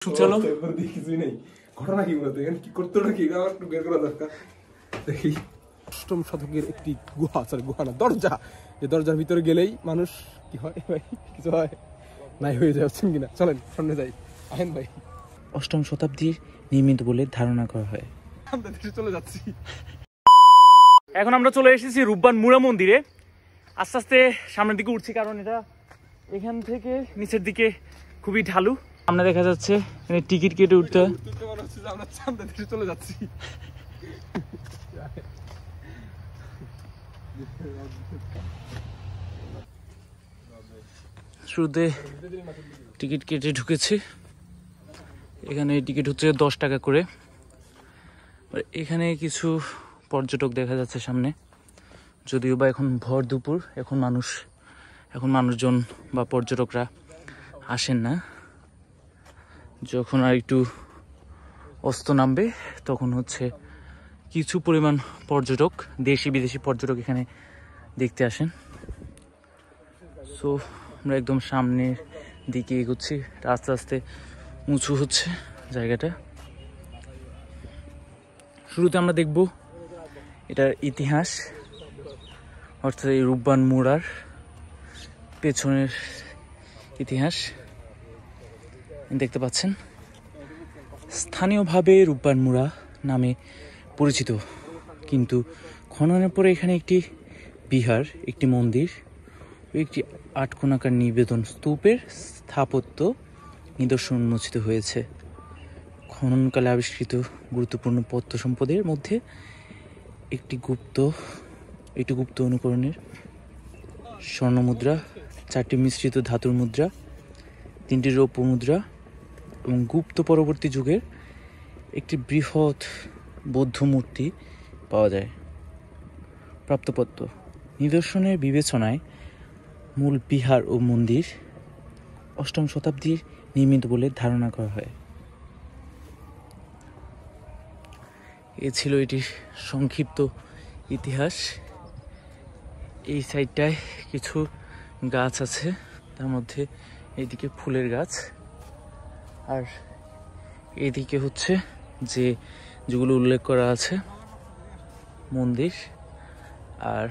চলো কিছুই নেই ঘটনা কি বলতে কি করতে নাকি আমার একটু বের করা দরকার। দেখি অষ্টম শতকের একটি গুহা, সরি গুহা না, দরজা, যে দরজার ভিতরে গেলেই মানুষ কি হয় ভাই, কিছু হয় নাই হয়ে যাচ্ছেন কিনা। চলেন সামনে যাই, আহেন ভাই। অষ্টম শতাব্দীর নির্মিত বলে ধারণা করা হয়। আমরা দেশে চলে যাচ্ছি। এখন আমরা চলে এসেছি রূপবান মুড়া মন্দিরে। আস্তে আস্তে সামনের দিকে উঠছি, কারণ এটা এখান থেকে নিচের দিকে খুবই ঢালু। সামনে দেখা যাচ্ছে এখানে টিকিট কেটে উঠতে হয়। আমরা সামনে দেশে চলে যাচ্ছি। শুরুতে টিকিট কেটে ঢুকেছি। এখানে টিকিট হচ্ছে 10 টাকা করে। এখানে কিছু পর্যটক দেখা যাচ্ছে সামনে, যদিও বা এখন ভর দুপুর, এখন মানুষজন বা পর্যটকরা আসেন না। যখন আর একটু অস্ত নামবে তখন হচ্ছে কিছু পরিমাণ পর্যটক, দেশি বিদেশি পর্যটক এখানে দেখতে আসেন। সো আমরা একদম সামনের দিকে এগোচ্ছি, আস্তে আস্তে উঁচু হচ্ছে জায়গাটা। শুরুতে আমরা দেখব এটার ইতিহাস, অর্থাৎ এই রূপবান মুড়ার পেছনের ইতিহাস দেখতে পাচ্ছেন। স্থানীয়ভাবে রূপবান মুড়া নামে পরিচিত, কিন্তু খননের পরে এখানে একটি বিহার, একটি মন্দির, একটি আটকোনাকার নিবেদন স্তূপের স্থাপত্য নিদর্শন উন্মোচিত হয়েছে। খননকালে আবিষ্কৃত গুরুত্বপূর্ণ প্রত্ন সম্পদের মধ্যে একটি গুপ্ত অনুকরণের স্বর্ণমুদ্রা, 4টি মিশ্রিত ধাতুর মুদ্রা, 3টি রৌপ্য মুদ্রা এবং গুপ্ত পরবর্তী যুগের একটি বৃহৎ বৌদ্ধ মূর্তি পাওয়া যায়। প্রাপ্তপত্র নিদর্শনের বিবেচনায় মূল বিহার ও মন্দির অষ্টম শতাব্দীর নির্মিত বলে ধারণা করা হয়। এ ছিল এটির সংক্ষিপ্ত ইতিহাস। এই সাইডটায় কিছু গাছ আছে, তার মধ্যে এইদিকে ফুলের গাছ, আর এইদিকে হচ্ছে যেগুলো উল্লেখ করা আছে মন্দির আর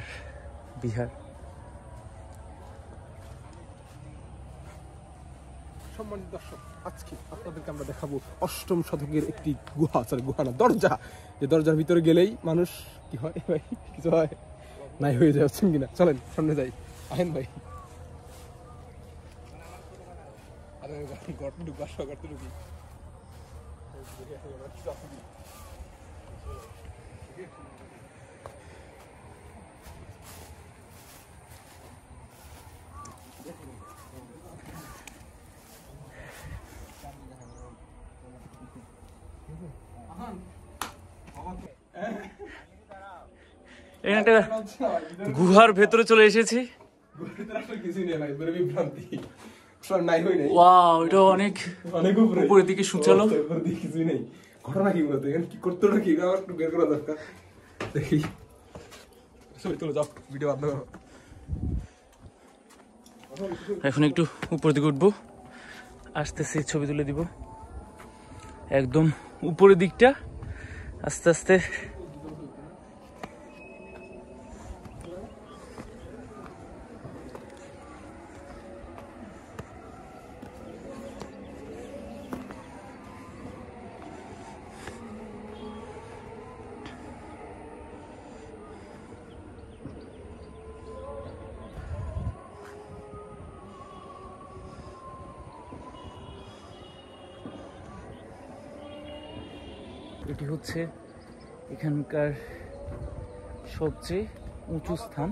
বিহার। সম্মানিত দর্শক, আজকে আপনাদেরকে আমরা দেখাবো অষ্টম শতকের একটি গুহা, সরি গুহা না, দরজা, যে দরজার ভিতরে গেলেই মানুষ কি হয় ভাই, কিছু হয় নাই হয়ে যাচ্ছেন কিনা। চলেন সামনে যাই, আহেন ভাই। এখানে একটা গুহার ভেতরে চলে এসেছি। ওয়াও, এটা অনেক উপরের দিকে সুচালো। কিছুই নেই, ঘটনা কি বলতে কি করতে নাকি আমার একটু বের করা দরকার। দেখি চলো যাও, ভিডিও বন্ধ করো। এখন একটু উপরের দিকে উঠবো, আসতেছি, ছবি তুলে দিব। একদম উপরের দিকটা আস্তে আস্তে এটি হচ্ছে এখানকার সবচেয়ে উঁচু স্থান।